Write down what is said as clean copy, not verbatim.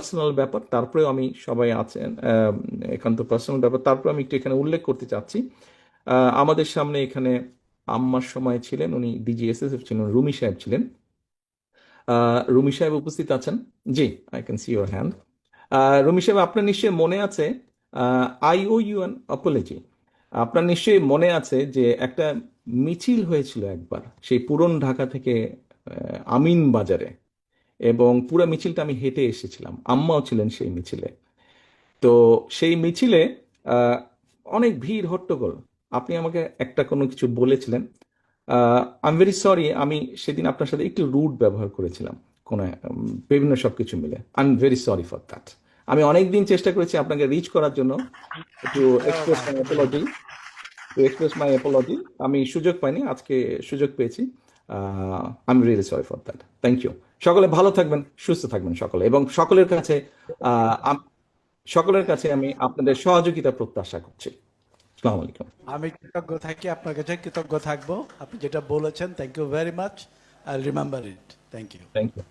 Personal ব্যাপার, তারপরেও আমি সবাই আছেন, একান্ত পার্সোনাল ব্যাপার, তারপরে আমি একটু এখানে উল্লেখ করতে চাচ্ছি। আমাদের সামনে এখানে আম্মার সময় ছিলেন, উনি ডিজিএসএসএফ ছিলেন, রুমি সাহেব ছিলেন। রুমি সাহেব উপস্থিত আছেন? জি, I can see your hand. Rumi সাহেব, আপনার নিশ্চয়ই মনে আছে, I owe you an apology. আপনার নিশ্চয়ই মনে আছে যে একটা মিছিল হয়েছিল একবার সেই পুরন ঢাকা থেকে আমিন বাজারে, এবং পুরো মিছিলটা আমি হেঁটে এসেছিলাম, আম্মাও ছিলেন সেই মিছিলে। তো সেই মিছিলে আহ, অনেক ভিড় হট্টগোল। আপনি আমাকে একটা কোনো কিছু বলেছিলেন। আই এম ভেরি সরি, আমি সেদিন আপনার সাথে একটু রুড ব্যবহার করেছিলাম, কোনো বিভিন্ন সব কিছু মিলে। I am very sorry for that. আমি অনেক দিন চেষ্টা করেছি আপনাকে রিচ করার জন্য, একটু এক্সপ্রেস মাই অ্যাপোলজি, আমি সুযোগ পাইনি, আজকে সুযোগ পেয়েছি। I am really sorry for that. Thank you. সকলে ভালো থাকবেন, সুস্থ থাকবেন সকলে, এবং আহ, আম- সকলের কাছে আমি আপনাদের সহযোগিতা প্রত্যাশা করছি। আসসালামু আলাইকুম। আমি কৃতজ্ঞ থাকি, আপনার কাছে কৃতজ্ঞ থাকবো। আপনি যেটা বলেছেন, thank you very much. I remember it. Thank you. Thank you.